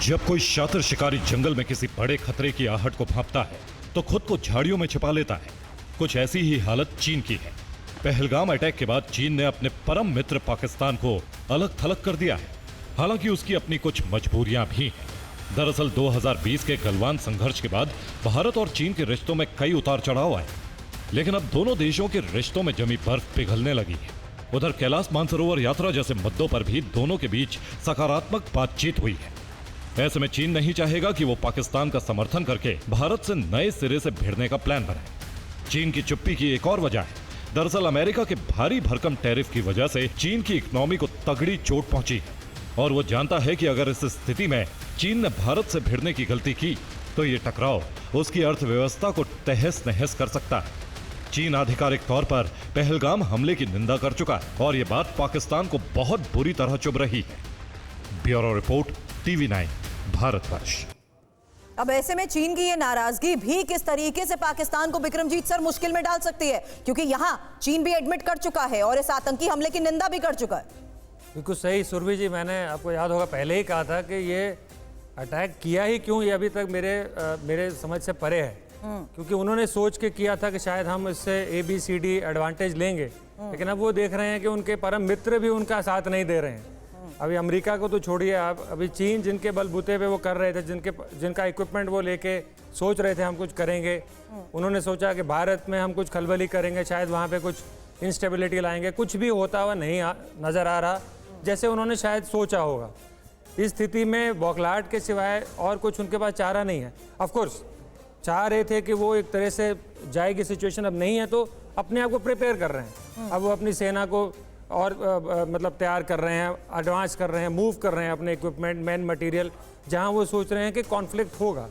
जब कोई शातिर शिकारी जंगल में किसी बड़े खतरे की आहट को भांपता है तो खुद को झाड़ियों में छिपा लेता है। कुछ ऐसी ही हालत चीन की है। पहलगाम अटैक के बाद चीन ने अपने परम मित्र पाकिस्तान को अलग थलग कर दिया है, हालांकि उसकी अपनी कुछ मजबूरियां भी हैं। दरअसल 2020 के गलवान संघर्ष के बाद भारत और चीन के रिश्तों में कई उतार चढ़ाव आए, लेकिन अब दोनों देशों के रिश्तों में जमी बर्फ पिघलने लगी है। उधर कैलाश मानसरोवर यात्रा जैसे मुद्दों पर भी दोनों के बीच सकारात्मक बातचीत हुई है। ऐसे में चीन नहीं चाहेगा कि वो पाकिस्तान का समर्थन करके भारत से नए सिरे से भिड़ने का प्लान बनाए। चीन की चुप्पी की एक और वजह है। दरअसल अमेरिका के भारी भरकम टैरिफ की वजह से चीन की इकोनॉमी को तगड़ी चोट पहुंची है, और वो जानता है कि अगर इस स्थिति में चीन ने भारत से भिड़ने की गलती की तो ये टकराव उसकी अर्थव्यवस्था को तहस नहस कर सकता है। चीन आधिकारिक तौर पर पहलगाम हमले की निंदा कर चुका है और ये बात पाकिस्तान को बहुत बुरी तरह चुभ रही है। Bureau report, TV9 Bharatvarsh. अब ऐसे में चीन की ये नाराजगी भी किस तरीके से पाकिस्तान को विक्रमजीत सर मुश्किल में डाल सकती है, क्योंकि यहां चीन भी एडमिट कर चुका है और इस आतंकी हमले की निंदा भी कर चुका है। बिल्कुल सही सुरभि जी, मैंने आपको याद होगा पहले ही कहा था कि ये अटैक किया ही क्यों, ये अभी तक मेरे समझ से परे है। क्योंकि उन्होंने सोच के किया था कि शायद हम इससे ABCD एडवांटेज लेंगे, लेकिन अब वो देख रहे हैं कि उनके परम मित्र भी उनका साथ नहीं दे रहे हैं। अभी अमेरिका को तो छोड़िए आप, अभी चीन जिनके बलबूते पे वो कर रहे थे, जिनका इक्विपमेंट वो लेके सोच रहे थे हम कुछ करेंगे, उन्होंने सोचा कि भारत में हम कुछ खलबली करेंगे, शायद वहाँ पे कुछ इंस्टेबिलिटी लाएंगे, कुछ भी होता हुआ नहीं नज़र आ रहा जैसे उन्होंने शायद सोचा होगा। इस स्थिति में बौखलाहट के सिवाय और कुछ उनके पास चारा नहीं है। ऑफ कोर्स चाह रहे थे कि वो एक तरह से जाएगी सिचुएशन, अब नहीं है तो अपने आप को प्रिपेयर कर रहे हैं। अब वो अपनी सेना को और मतलब तैयार कर रहे हैं, एडवांस कर रहे हैं, मूव कर रहे हैं अपने इक्विपमेंट, मैन मटेरियल, जहां वो सोच रहे हैं कि कॉन्फ्लिक्ट होगा।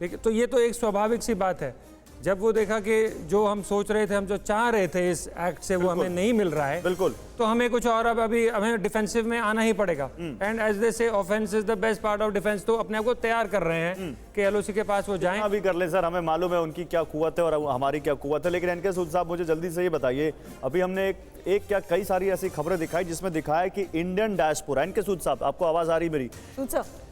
लेकिन तो ये तो एक स्वाभाविक सी बात है। जब वो देखा कि जो हम सोच रहे थे, हम जो चाह रहे थे इस एक्ट से वो हमें नहीं मिल रहा है, बिल्कुल, तो हमें कुछ और अभी हमें डिफेंसिव में आना ही पड़ेगा। एंड एज दे से offence is the best part of defence, तो अपने आप को तैयार कर रहे हैं कि LOC के पास वो जाएं। अभी कर ले सर, हमें मालूम है उनकी क्या कुव्वत है और हमारी क्या कुव्वत है। लेकिन एनके सूद साहब मुझे जल्दी से ये बताइए, अभी हमने एक क्या कई सारी ऐसी खबरें दिखाई जिसमें दिखाया कि इंडियन डायस्पोरा, इनके सूद साहब आपको आवाज आ रही मेरी,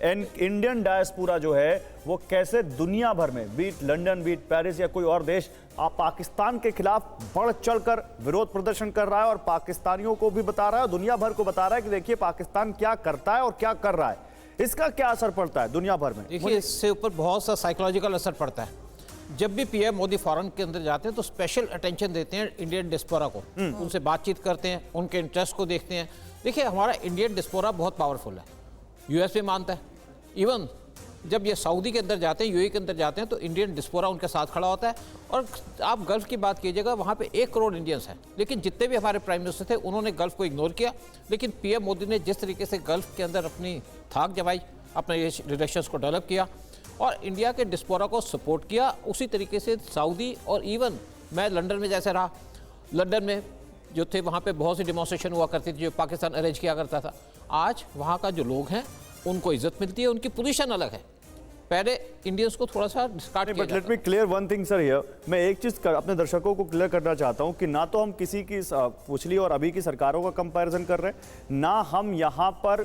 इंडियन डायस्पोरा जो है वो कैसे दुनिया भर में, बीट लंदन, बीट पेरिस या कोई और देश, पाकिस्तान के खिलाफ बढ़ चढ़कर विरोध प्रदर्शन कर रहा है और पाकिस्तानियों को भी बता रहा है, दुनिया भर को बता रहा है कि देखिए पाकिस्तान क्या करता है और क्या कर रहा है। इसका क्या असर पड़ता है दुनिया भर में? देखिए, इससे ऊपर बहुत सा साइकोलॉजिकल असर पड़ता है। जब भी PM मोदी फॉरेन के अंदर जाते हैं तो स्पेशल अटेंशन देते हैं इंडियन डिस्पोरा को, उनसे बातचीत करते हैं, उनके इंटरेस्ट को देखते हैं। देखिए, हमारा इंडियन डिस्पोरा बहुत पावरफुल है, US भी मानता है। इवन जब ये सऊदी के अंदर जाते हैं, UAE के अंदर जाते हैं, तो इंडियन डिस्पोरा उनके साथ खड़ा होता है। और आप गल्फ की बात कीजिएगा, वहाँ पे 1 करोड़ इंडियंस हैं, लेकिन जितने भी हमारे प्राइम मिनिस्टर थे उन्होंने गल्फ को इग्नोर किया। लेकिन PM मोदी ने जिस तरीके से गल्फ के अंदर अपनी धाक जमाई, अपने रिलेशंस को डेवलप किया और इंडिया के डिस्पोरा को सपोर्ट किया, उसी तरीके से सऊदी और इवन मैं लंदन में जैसे रहा, लंदन में जो थे वहाँ पे बहुत सी डेमोन्स्ट्रेशन हुआ करती थी जो पाकिस्तान अरेंज किया करता था। आज वहाँ का जो लोग हैं उनको इज्जत मिलती है, उनकी पोजीशन अलग है। पहले इंडियंस को थोड़ा सा डिस्कार्ड किया जाता है। Let me clear one thing sir here, मैं एक चीज अपने दर्शकों को क्लियर करना चाहता हूं कि ना तो हम किसी की पिछली और अभी की सरकारों का कंपैरिजन कर रहे हैं, ना हम यहां पर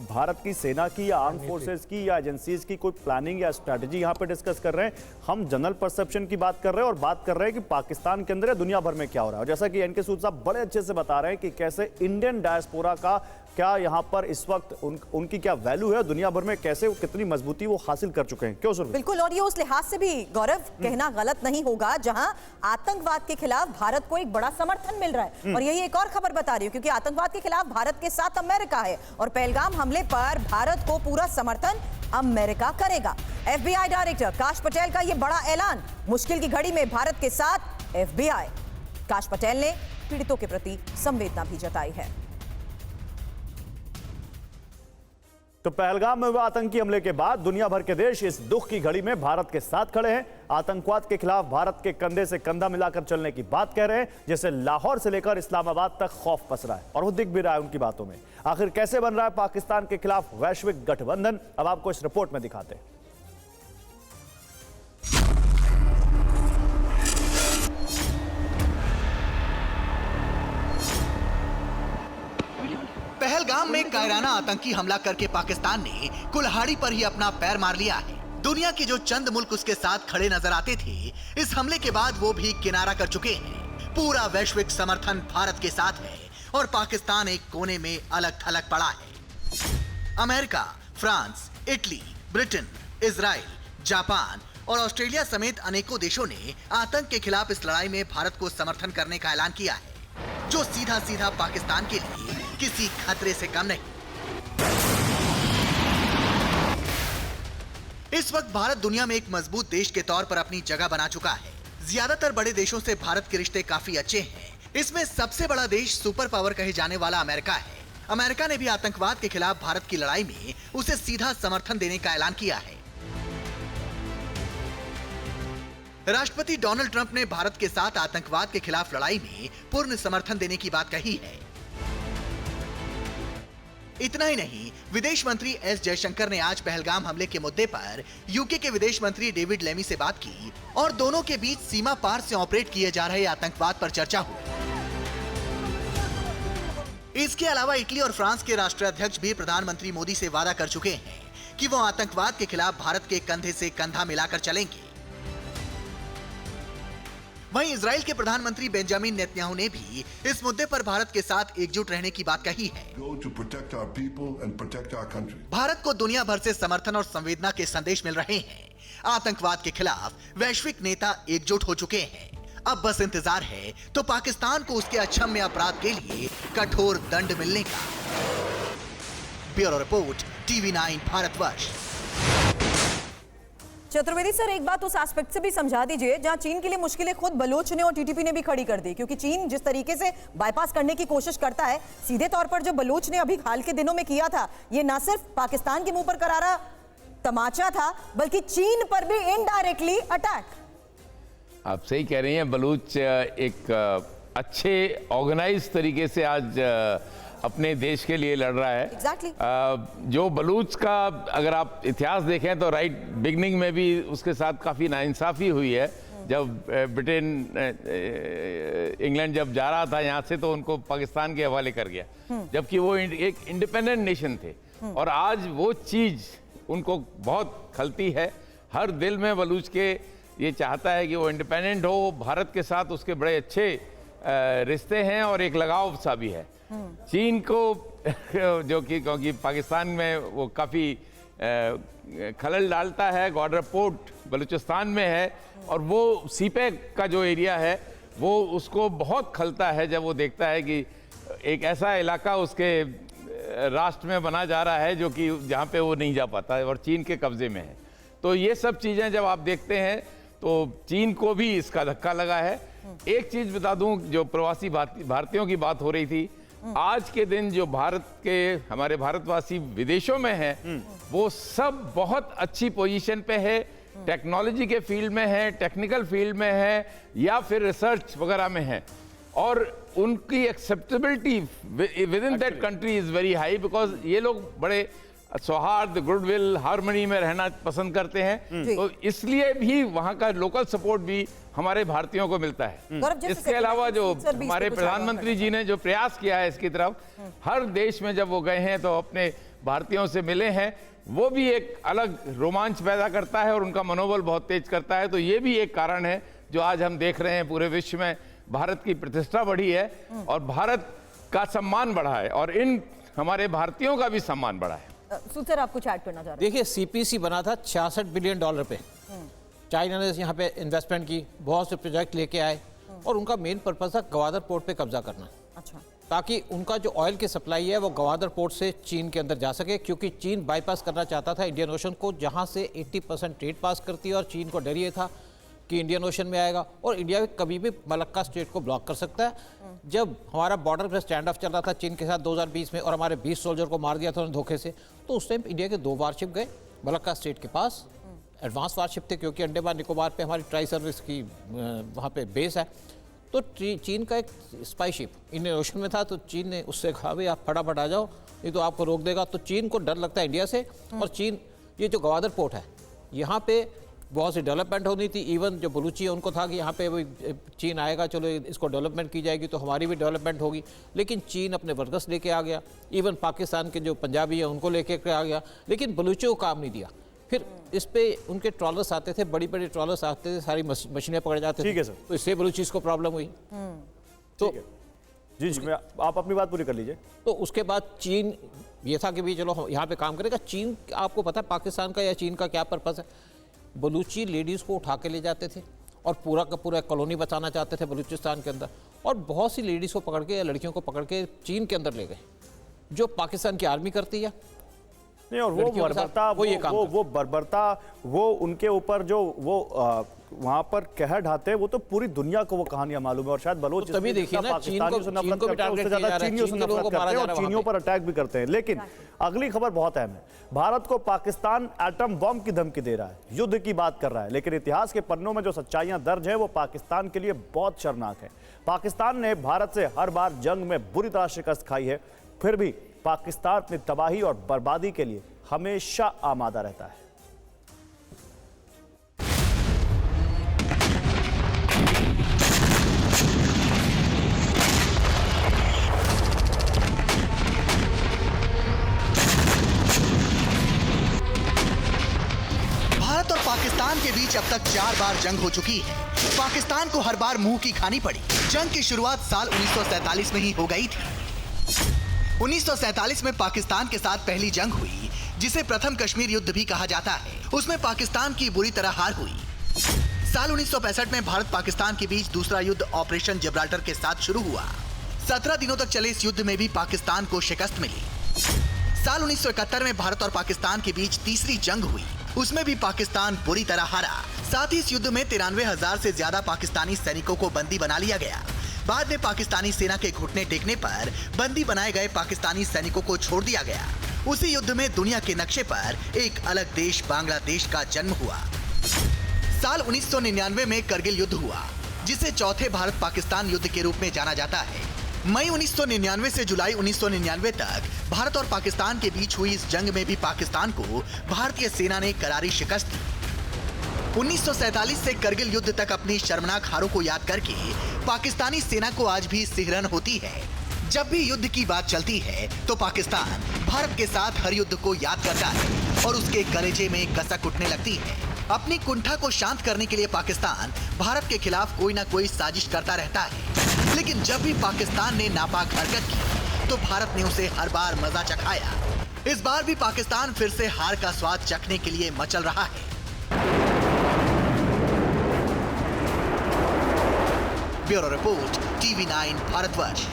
भारत की सेना की या आर्म फोर्सेस की या एजेंसीज की कोई प्लानिंग या स्ट्रैटेजी यहां पे डिस्कस कर रहे हैं। हम जनरल परसेप्शन की बात कर रहे हैं और बात कर रहे हैं कि पाकिस्तान के अंदर या दुनिया भर में क्या हो रहा है। और जैसा कि एनके सूद साहब बड़े अच्छे से बता रहे हैं कि कैसे इंडियन डायस्पोरा का क्या यहाँ पर इस वक्त उनकी क्या वैल्यू है दुनिया भर में, कैसे कितनी मजबूती वो हासिल कर चुके हैं। क्यों सर? बिल्कुल, और ये उस लिहाज से भी गौरव कहना गलत नहीं होगा जहां आतंकवाद के खिलाफ भारत को एक बड़ा समर्थन मिल रहा है। और यही एक और खबर बता रही हूँ, क्योंकि आतंकवाद के खिलाफ भारत के साथ अमेरिका है और पहलगाम हमले पर भारत को पूरा समर्थन अमेरिका करेगा। FBI डायरेक्टर काश पटेल का यह बड़ा ऐलान, मुश्किल की घड़ी में भारत के साथ FBI। काश पटेल ने पीड़ितों के प्रति संवेदना भी जताई है। तो पहलगाम में हुए आतंकी हमले के बाद दुनिया भर के देश इस दुख की घड़ी में भारत के साथ खड़े हैं। आतंकवाद के खिलाफ भारत के कंधे से कंधा मिलाकर चलने की बात कह रहे हैं, जैसे लाहौर से लेकर इस्लामाबाद तक खौफ पस रहा है और वो दिख भी रहा है उनकी बातों में। आखिर कैसे बन रहा है पाकिस्तान के खिलाफ वैश्विक गठबंधन, अब आपको इस रिपोर्ट में दिखाते हैं। पहलगाम में कायराना आतंकी हमला करके पाकिस्तान ने कुल्हाड़ी पर ही अपना पैर मार लिया है। दुनिया के जो चंद मुल्क उसके साथ खड़े नजर आते थे, इस हमले के बाद वो भी किनारा कर चुके हैं। पूरा वैश्विक समर्थन भारत के साथ है और पाकिस्तान एक कोने में अलग थलग पड़ा है। America, France, Italy, Britain, Israel, Japan और ऑस्ट्रेलिया समेत अनेकों देशों ने आतंक के खिलाफ इस लड़ाई में भारत को समर्थन करने का ऐलान किया है, जो सीधा सीधा पाकिस्तान के लिए किसी खतरे से कम नहीं। इस वक्त भारत दुनिया में एक मजबूत देश के तौर पर अपनी जगह बना चुका है। ज्यादातर बड़े देशों से भारत के रिश्ते काफी अच्छे हैं। इसमें सबसे बड़ा देश सुपर पावर कहे जाने वाला अमेरिका है। अमेरिका ने भी आतंकवाद के खिलाफ भारत की लड़ाई में उसे सीधा समर्थन देने का ऐलान किया है। राष्ट्रपति डोनाल्ड ट्रंप ने भारत के साथ आतंकवाद के खिलाफ लड़ाई में पूर्ण समर्थन देने की बात कही है। इतना ही नहीं, विदेश मंत्री एस जयशंकर ने आज पहलगाम हमले के मुद्दे पर यूके के विदेश मंत्री डेविड लेमी से बात की और दोनों के बीच सीमा पार से ऑपरेट किए जा रहे आतंकवाद पर चर्चा हुई। इसके अलावा इटली और फ्रांस के राष्ट्राध्यक्ष भी प्रधानमंत्री मोदी से वादा कर चुके हैं कि वो आतंकवाद के खिलाफ भारत के कंधे से कंधा मिलाकर चलेंगे। वहीं इजराइल के प्रधानमंत्री बेंजामिन नेतन्याहू ने भी इस मुद्दे पर भारत के साथ एकजुट रहने की बात कही है। भारत को दुनिया भर से समर्थन और संवेदना के संदेश मिल रहे हैं। आतंकवाद के खिलाफ वैश्विक नेता एकजुट हो चुके हैं। अब बस इंतजार है तो पाकिस्तान को उसके अक्षम्य अपराध के लिए कठोर दंड मिलने का। Bureau report, TV9 Bharatvarsh. Chaturvedi sir, एक बात उस एस्पेक्ट से भी समझा दीजिए जहां चीन के लिए मुश्किलें खुद बलोच ने और टीटीपी ने भी खड़ी कर दी, क्योंकि चीन जिस तरीके से बाईपास करने की कोशिश करता है, सीधे तौर पर जो बलोच ने अभी हाल के दिनों में किया था, ये ना सिर्फ पाकिस्तान के मुंह पर करारा तमाचा था, बल्कि चीन पर भी इनडायरेक्टली अटैक। आप सही कह रही हैं, बलूच एक अच्छे ऑर्गेनाइज तरीके से आज अपने देश के लिए लड़ रहा है। Exactly. जो बलूच का अगर आप इतिहास देखें तो राइट बिगनिंग में भी उसके साथ काफ़ी नाइंसाफ़ी हुई है। जब ब्रिटेन इंग्लैंड जब जा रहा था यहाँ से तो उनको पाकिस्तान के हवाले कर गया, जबकि वो एक इंडिपेंडेंट नेशन थे। और आज वो चीज़ उनको बहुत खलती है। हर दिल में बलूच के ये चाहता है कि वो इंडिपेंडेंट हो, भारत के साथ उसके बड़े अच्छे रिश्ते हैं और एक लगाव सा भी है। चीन को जो कि क्योंकि पाकिस्तान में वो काफ़ी खलल डालता है, गॉर्डर पोर्ट बलूचिस्तान में है और वो सीपेक का जो एरिया है वो उसको बहुत खलता है जब वो देखता है कि एक ऐसा इलाका उसके राष्ट्र में बना जा रहा है जो कि जहाँ पे वो नहीं जा पाता है और चीन के कब्जे में है। तो ये सब चीज़ें जब आप देखते हैं तो चीन को भी इसका धक्का लगा है। एक चीज़ बता दूं, जो प्रवासी भारतीयों की बात हो रही थी, आज के दिन जो भारत के हमारे भारतवासी विदेशों में हैं वो सब बहुत अच्छी पोजीशन पे है, टेक्नोलॉजी के फील्ड में है, टेक्निकल फील्ड में है या फिर रिसर्च वगैरह में है और उनकी acceptability with in that country is very high because ये लोग बड़े सौहार्द, गुडविल, हार्मनी में रहना पसंद करते हैं। तो इसलिए भी वहाँ का लोकल सपोर्ट भी हमारे भारतीयों को मिलता है। इसके अलावा जो हमारे प्रधानमंत्री जी ने जो प्रयास किया है इसकी तरफ, हर देश में जब वो गए हैं तो अपने भारतीयों से मिले हैं, वो भी एक अलग रोमांच पैदा करता है और उनका मनोबल बहुत तेज करता है। तो ये भी एक कारण है जो आज हम देख रहे हैं पूरे विश्व में भारत की प्रतिष्ठा बढ़ी है और भारत का सम्मान बढ़ा है और इन हमारे भारतीयों का भी सम्मान बढ़ा है। सर, आप कुछ ऐड करना चाह रहे हैं? देखिए, सीपीसी बना था $66 बिलियन पे। चाइना ने यहाँ पे इन्वेस्टमेंट की, बहुत से प्रोजेक्ट लेके आए और उनका मेन पर्पस था गवादर पोर्ट पे कब्जा करना। अच्छा। ताकि उनका जो ऑयल की सप्लाई है वो गवादर पोर्ट से चीन के अंदर जा सके, क्योंकि चीन बाईपास करना चाहता था इंडियन ओशन को, जहाँ से 80% ट्रेड पास करती है और चीन को डर ये था कि इंडियन ओशन में आएगा और इंडिया कभी भी मलक्का स्ट्रेट को ब्लॉक कर सकता है। जब हमारा बॉर्डर पर स्टैंड ऑफ चल रहा था चीन के साथ 2020 में और हमारे 20 सोल्जर को मार दिया था उन्होंने धोखे से, तो उस टाइम इंडिया के 2 वारशिप गए मलक्का स्ट्रेट के पास। एडवांस वारशिप थे क्योंकि अंडमान निकोबार पे हमारी ट्राई सर्विस की वहाँ पे बेस है। तो चीन का एक स्पाई शिप इंडियन ओशन में था, तो चीन ने उससे कहा भाई आप फटाफट आ जाओ, नहीं तो आपको रोक देगा। तो चीन को डर लगता है इंडिया से और चीन, ये जो गवादर पोर्ट है यहाँ पे बहुत सी डेवलपमेंट होनी थी। इवन जो बलूची है उनको था कि यहाँ पे चीन आएगा, चलो इसको डेवलपमेंट की जाएगी तो हमारी भी डेवलपमेंट होगी। लेकिन चीन अपने वर्कर्स लेके आ गया, इवन पाकिस्तान के जो पंजाबी है उनको लेके आ गया, लेकिन बलूचियों को काम नहीं दिया। फिर इस पे उनके ट्रॉलर्स आते थे, बड़ी बड़ी ट्रॉलर्स आते थे, सारी मशीनें पकड़ जाते थे। तो इससे बलूचियों को प्रॉब्लम हुई। तो जी, आप अपनी बात पूरी कर लीजिए। तो उसके बाद चीन ये था कि भाई चलो यहाँ पे काम करेगा। चीन, आपको पता है पाकिस्तान का या चीन का क्या पर्पस है? बलूची लेडीज़ को उठा के ले जाते थे और पूरा का पूरा कॉलोनी बचाना चाहते थे बलूचिस्तान के अंदर, और बहुत सी लेडीज़ को पकड़ के या लड़कियों को पकड़ के चीन के अंदर ले गए, जो पाकिस्तान की आर्मी करती है। नहीं, और वो बर्बरता, वो बर्बरता, वो उनके ऊपर जो वो वहाँ पर कहर ढाते हैं, वो तो पूरी दुनिया को वो कहानियां मालूम है। और शायद बलोच तभी देखिए ना, पाकिस्तानियों से नफरत करते हैं, उससे ज्यादा चीनियों से नफरत करते हैं और चीनियों पर अटैक भी करते हैं। लेकिन अगली खबर बहुत अहम है। भारत को पाकिस्तान एटम बम की धमकी दे रहा है, युद्ध की बात कर रहा है, लेकिन इतिहास के पन्नों में जो सच्चाइयां दर्ज है वो पाकिस्तान के लिए बहुत शर्मनाक है। पाकिस्तान ने भारत से हर बार जंग में बुरी तरह शिकस्त खाई है, फिर भी पाकिस्तान अपनी तबाही और बर्बादी के लिए हमेशा आमादा रहता है। भारत और पाकिस्तान के बीच अब तक 4 बार जंग हो चुकी है। पाकिस्तान को हर बार मुंह की खानी पड़ी। जंग की शुरुआत साल 1947 में ही हो गई थी। 1947 में पाकिस्तान के साथ पहली जंग हुई, जिसे प्रथम कश्मीर युद्ध भी कहा जाता है। उसमें पाकिस्तान की बुरी तरह हार हुई। साल 1965 में भारत पाकिस्तान के बीच दूसरा युद्ध ऑपरेशन जिब्राल्टर के साथ शुरू हुआ। 17 दिनों तक चले इस युद्ध में भी पाकिस्तान को शिकस्त मिली। साल 1971 में भारत और पाकिस्तान के बीच तीसरी जंग हुई। उसमें भी पाकिस्तान बुरी तरह हारा। साथ ही इस युद्ध में 93,000 से ज्यादा पाकिस्तानी सैनिकों को बंदी बना लिया गया। बाद में पाकिस्तानी सेना के घुटने टेकने पर बंदी बनाए गए पाकिस्तानी सैनिकों को छोड़ दिया गया। उसी युद्ध में दुनिया के नक्शे पर एक अलग देश बांग्लादेश का जन्म हुआ। साल 1999 में करगिल युद्ध हुआ, जिसे चौथे भारत पाकिस्तान युद्ध के रूप में जाना जाता है। मई 1999 से जुलाई 1999 तक भारत और पाकिस्तान के बीच हुई इस जंग में भी पाकिस्तान को भारतीय सेना ने करारी शिकस्त दी। 1947 से करगिल युद्ध तक अपनी शर्मनाक हारों को याद करके पाकिस्तानी सेना को आज भी सिहरन होती है। जब भी युद्ध की बात चलती है तो पाकिस्तान भारत के साथ हर युद्ध को याद करता है और उसके कलेजे में कसक उठने लगती है। अपनी कुंठा को शांत करने के लिए पाकिस्तान भारत के खिलाफ कोई ना कोई साजिश करता रहता है, लेकिन जब भी पाकिस्तान ने नापाक हरकत की तो भारत ने उसे हर बार मजा चखाया। इस बार भी पाकिस्तान फिर से हार का स्वाद चखने के लिए मचल रहा है। Bureau report, TV9 Bharatvarsh.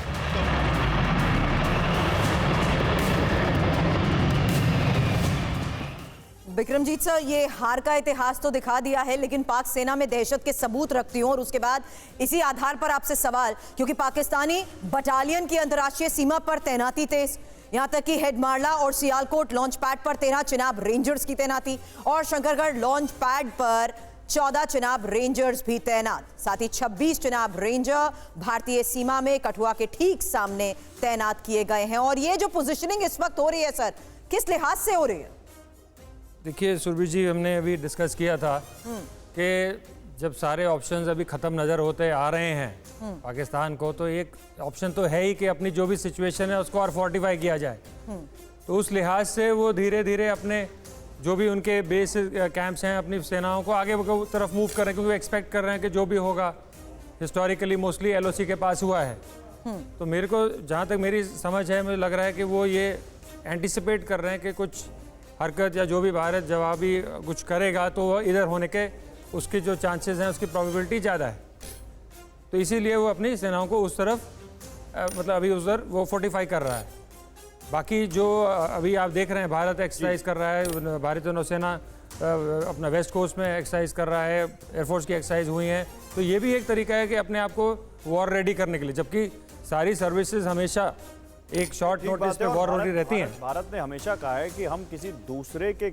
Vikramjit sir, ये हार का इतिहास तो दिखा दिया है, लेकिन पाक सेना में दहशत के सबूत रखती हूं और उसके बाद इसी आधार पर आपसे सवाल, क्योंकि पाकिस्तानी बटालियन की अंतर्राष्ट्रीय सीमा पर तैनाती तेज, यहां तक कि हेडमारला और सियालकोट लॉन्च पैड पर 13 चिनाब रेंजर्स की तैनाती और शंकरगढ़ लॉन्च पैड पर 14 चिनाब रेंजर्स भी तैनात। साथ ही 26 चिनाब रेंजर भारतीय सीमा में कठुआ के ठीक सामने तैनात किए गए हैं। और ये जो पोजीशनिंग इस वक्त हो रही है सर, किस लिहाज से हो रही है? देखिए सुरभि जी, हमने अभी डिस्कस किया था कि जब सारे ऑप्शंस अभी ख़त्म नज़र होते आ रहे हैं पाकिस्तान को, तो एक ऑप्शन तो है ही कि अपनी जो भी सिचुएशन है उसको और फोर्टिफाई किया जाए। तो उस लिहाज से वो धीरे धीरे अपने जो भी उनके बेस कैंप्स हैं अपनी सेनाओं को आगे की तरफ मूव कर रहे हैं, क्योंकि वो एक्सपेक्ट कर रहे हैं कि जो भी होगा हिस्टोरिकली मोस्टली LOC के पास हुआ है। तो मेरे को जहाँ तक मेरी समझ है, मुझे लग रहा है कि वो ये एंटिसिपेट कर रहे हैं कि कुछ हरकत या जो भी भारत जवाबी कुछ करेगा तो वो इधर होने के उसके जो चांसेस हैं उसकी प्रोबेबिलिटी ज़्यादा है। तो इसीलिए वो अपनी सेनाओं को उस तरफ मतलब अभी उधर वो फोर्टिफाई कर रहा है। बाकी जो अभी आप देख रहे हैं भारत एक्सरसाइज कर रहा है, भारतीय नौसेना अपना वेस्ट कोस्ट में एक्सरसाइज कर रहा है, एयरफोर्स की एक्सरसाइज हुई हैं। तो ये भी एक तरीका है कि अपने आप को वॉर रेडी करने के लिए, जबकि सारी सर्विसेज हमेशा एक शॉर्ट नोटिस पे वॉर रेडी रहती हैं। भारत ने हमेशा कहा है कि हम किसी दूसरे के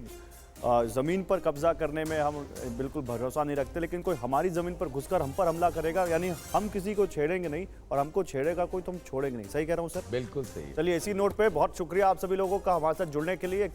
जमीन पर कब्जा करने में हम बिल्कुल भरोसा नहीं रखते, लेकिन कोई हमारी जमीन पर घुसकर हम पर हमला करेगा, यानी हम किसी को छेड़ेंगे नहीं और हमको छेड़ेगा कोई तो हम छोड़ेंगे नहीं। सही कह रहा हूँ सर? बिल्कुल सही। चलिए, इसी नोट पे बहुत शुक्रिया आप सभी लोगों का हमारे साथ जुड़ने के लिए।